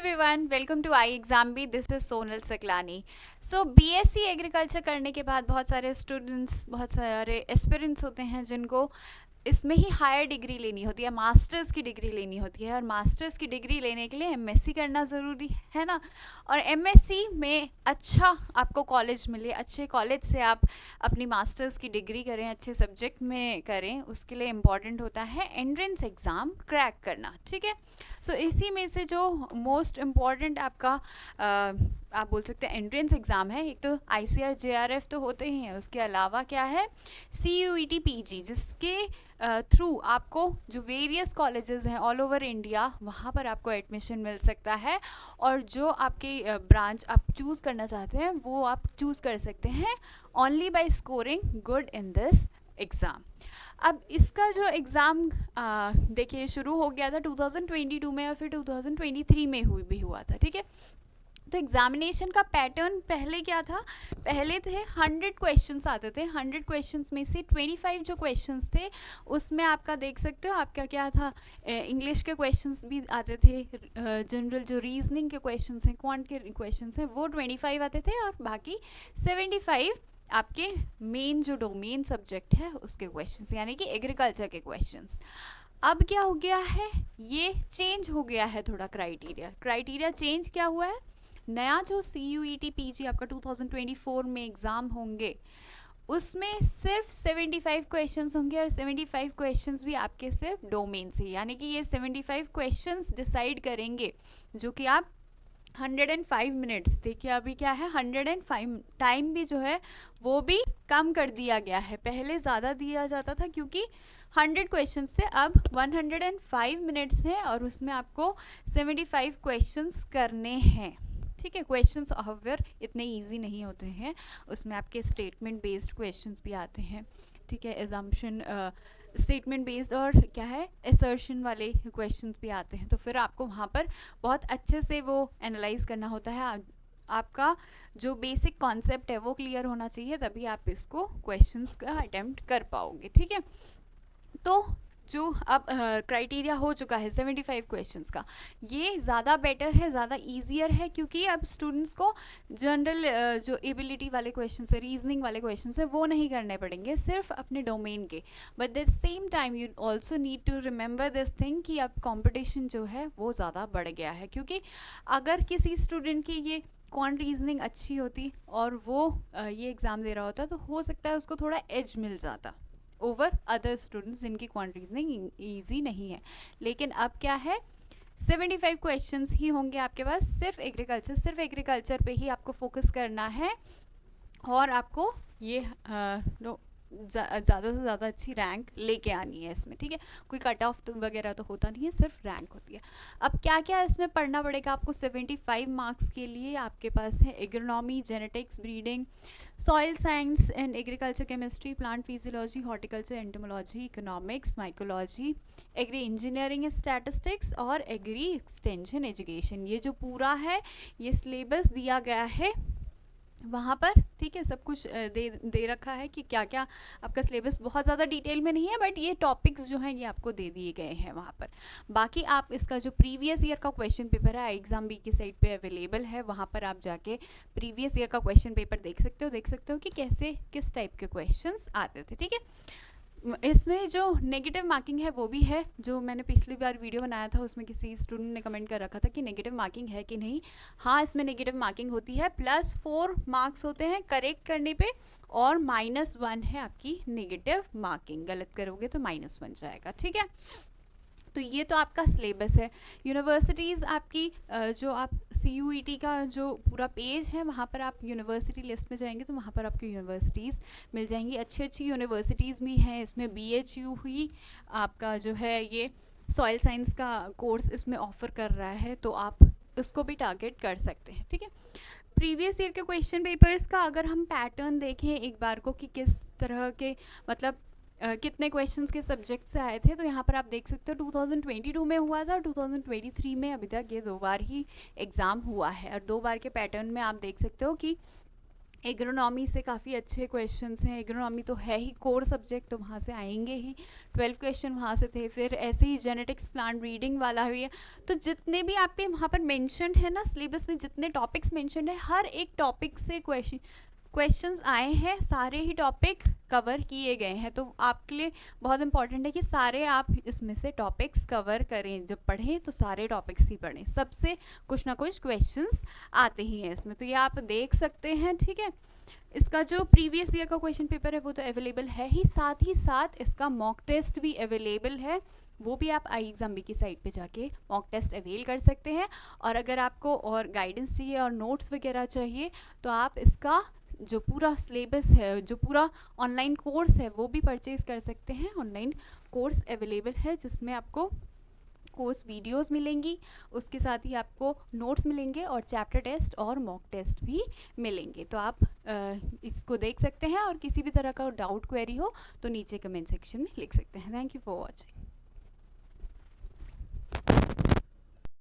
Everyone, welcome to I exam B. This is Sonal Saklani. So BSc agriculture करने के बाद बहुत सारे स्टूडेंट्स, बहुत सारे एस्पिरेंट्स होते हैं जिनको इसमें ही हायर डिग्री लेनी होती है, मास्टर्स की डिग्री लेनी होती है। और मास्टर्स की डिग्री लेने के लिए एमएससी करना ज़रूरी है ना। और एमएससी में अच्छा आपको कॉलेज मिले, अच्छे कॉलेज से आप अपनी मास्टर्स की डिग्री करें, अच्छे सब्जेक्ट में करें, उसके लिए इम्पॉर्टेंट होता है एंट्रेंस एग्ज़ाम क्रैक करना। ठीक है। सो इसी में से जो मोस्ट इम्पॉर्टेंट आपका आप बोल सकते हैं एंट्रेंस एग्ज़ाम है, एक तो आईसीआर जेआरएफ तो होते ही हैं, उसके अलावा क्या है सीयूईटी पीजी, जिसके थ्रू आपको जो वेरियस कॉलेजेस हैं ऑल ओवर इंडिया, वहाँ पर आपको एडमिशन मिल सकता है। और जो आपके ब्रांच आप चूज़ करना चाहते हैं वो आप चूज़ कर सकते हैं only by scoring good in this exam. अब इसका जो एग्ज़ाम देखिए शुरू हो गया था 2022 में और फिर 2023 में हुआ था। ठीक है। तो एग्जामिनेशन का पैटर्न पहले क्या था, पहले थे 100 क्वेश्चंस आते थे। 100 क्वेश्चंस में से 25 जो क्वेश्चंस थे उसमें आपका देख सकते हो आपका क्या था, इंग्लिश के क्वेश्चंस भी आते थे, जनरल जो रीजनिंग के क्वेश्चंस हैं, क्वांट के क्वेश्चंस हैं, वो 25 आते थे और बाकी 75 आपके मेन जो डोमेन सब्जेक्ट है उसके क्वेश्चंस, यानी कि एग्रीकल्चर के क्वेश्चंस। अब क्या हो गया है, ये चेंज हो गया है थोड़ा क्राइटेरिया चेंज क्या हुआ है। नया जो CUET PG आपका 2024 में एग्ज़ाम होंगे उसमें सिर्फ 75 क्वेश्चंस होंगे और 75 क्वेश्चंस भी आपके सिर्फ डोमेन से, यानी कि ये 75 क्वेश्चंस डिसाइड करेंगे जो कि आप 105 मिनट्स, देखिए अभी क्या है 105, टाइम भी जो है वो भी कम कर दिया गया है। पहले ज़्यादा दिया जाता था क्योंकि 100 क्वेश्चन से अब 105 मिनट्स हैं और उसमें आपको 75 क्वेश्चंस करने हैं। ठीक है। क्वेश्चंस हाउएवर इतने इजी नहीं होते हैं, उसमें आपके स्टेटमेंट बेस्ड क्वेश्चंस भी आते हैं। ठीक है। एजम्पशन स्टेटमेंट बेस्ड और क्या है असर्शन वाले क्वेश्चंस भी आते हैं। तो फिर आपको वहाँ पर बहुत अच्छे से वो एनालाइज करना होता है। आपका जो बेसिक कॉन्सेप्ट है वो क्लियर होना चाहिए, तभी आप इसको क्वेश्चंस का अटेम्प्ट कर पाओगे। ठीक है। तो जो अब क्राइटेरिया हो चुका है 75 क्वेश्चंस का, ये ज़्यादा बेटर है, ज़्यादा ईजियर है, क्योंकि अब स्टूडेंट्स को जनरल जो एबिलिटी वाले क्वेश्चंस है, रीजनिंग वाले क्वेश्चंस है, वो नहीं करने पड़ेंगे, सिर्फ अपने डोमेन के। But the same time you also need to remember this thing कि अब कॉम्पिटिशन जो है वो ज़्यादा बढ़ गया है। क्योंकि अगर किसी स्टूडेंट की ये क्वांट रीजनिंग अच्छी होती और वो ये एग्ज़ाम दे रहा होता तो हो सकता है उसको थोड़ा एज मिल जाता ओवर अदर स्टूडेंट्स जिनकी क्वांट रीजनिंग ईजी नहीं है। लेकिन अब क्या है 75 क्वेश्चंस ही होंगे आपके पास, सिर्फ एग्रीकल्चर पे ही आपको फोकस करना है और आपको ये ज़्यादा से ज़्यादा अच्छी रैंक लेके आनी है इसमें। ठीक है। कोई कट ऑफ वगैरह तो होता नहीं है, सिर्फ रैंक होती है। अब क्या क्या इसमें पढ़ना पड़ेगा आपको 75 मार्क्स के लिए, आपके पास है agronomy, genetics, breeding, soil science and agriculture, chemistry, plant physiology, horticulture, entomology, economics, mycology, agri engineering, statistics और एग्री एक्सटेंशन एजुकेशन। ये जो पूरा है ये सिलेबस दिया गया है वहाँ पर। ठीक है। सब कुछ दे रखा है कि क्या क्या आपका सिलेबस, बहुत ज़्यादा डिटेल में नहीं है, बट ये टॉपिक्स जो हैं ये आपको दे दिए गए हैं वहाँ पर। बाकी आप इसका जो प्रीवियस ईयर का क्वेश्चन पेपर है एग्जाम बी की साइट पे अवेलेबल है, वहाँ पर आप जाके प्रीवियस ईयर का क्वेश्चन पेपर देख सकते हो कि कैसे किस टाइप के क्वेश्चंस आते थे। ठीक है। इसमें जो नेगेटिव मार्किंग है वो भी है, जो मैंने पिछली बार वीडियो बनाया था उसमें किसी स्टूडेंट ने कमेंट कर रखा था कि नेगेटिव मार्किंग है कि नहीं। हाँ, इसमें नेगेटिव मार्किंग होती है, +4 मार्क्स होते हैं करेक्ट करने पे और -1 है आपकी नेगेटिव मार्किंग, गलत करोगे तो -1 जाएगा। ठीक है। तो ये तो आपका सिलेबस है। यूनिवर्सिटीज़ आपकी जो आप CUET का जो पूरा पेज है वहाँ पर आप यूनिवर्सिटी लिस्ट में जाएंगे तो वहाँ पर आपको यूनिवर्सिटीज़ मिल जाएंगी। अच्छी अच्छी यूनिवर्सिटीज़ भी हैं इसमें। BHU हुई आपका जो है ये सॉइल साइंस का कोर्स इसमें ऑफ़र कर रहा है, तो आप उसको भी टारगेट कर सकते हैं। ठीक है। प्रीवियस ईयर के क्वेश्चन पेपर्स का अगर हम पैटर्न देखें एक बार को कि किस तरह के मतलब कितने क्वेश्चंस के सब्जेक्ट से आए थे, तो यहाँ पर आप देख सकते हो 2022 में हुआ था, 2023 में अभी तक ये 2 बार ही एग्ज़ाम हुआ है। और 2 बार के पैटर्न में आप देख सकते हो कि एग्रोनॉमी से काफ़ी अच्छे क्वेश्चंस हैं। एग्रोनॉमी तो है ही कोर सब्जेक्ट, तो वहाँ से आएंगे ही। 12 क्वेश्चन वहाँ से थे। फिर ऐसे ही जेनेटिक्स प्लांट रीडिंग वाला भी है। तो जितने भी आपके वहाँ पर मेंशन्ड है ना सिलेबस में, जितने टॉपिक्स मेंशन्ड है, हर एक टॉपिक से क्वेश्चंस आए हैं, सारे ही टॉपिक कवर किए गए हैं। तो आपके लिए बहुत इंपॉर्टेंट है कि सारे आप इसमें से टॉपिक्स कवर करें। जब पढ़ें तो सारे टॉपिक्स ही पढ़ें, सबसे कुछ ना कुछ क्वेश्चंस आते ही हैं इसमें। तो ये आप देख सकते हैं, ठीक है। इसका जो प्रीवियस ईयर का क्वेश्चन पेपर है वो तो अवेलेबल है ही साथ इसका मॉक टेस्ट भी अवेलेबल है। वो भी आप आई एग्ज़ाम की साइट पे जाके मॉक टेस्ट अवेल कर सकते हैं। और अगर आपको और गाइडेंस चाहिए और नोट्स वगैरह चाहिए तो आप इसका जो पूरा सिलेबस है, जो पूरा ऑनलाइन कोर्स है, वो भी परचेज़ कर सकते हैं। ऑनलाइन कोर्स अवेलेबल है जिसमें आपको कोर्स वीडियोस मिलेंगी, उसके साथ ही आपको नोट्स मिलेंगे और चैप्टर टेस्ट और मॉक टेस्ट भी मिलेंगे। तो आप इसको देख सकते हैं और किसी भी तरह का डाउट क्वेरी हो तो नीचे कमेंट सेक्शन में लिख सकते हैं। Thank you for watching.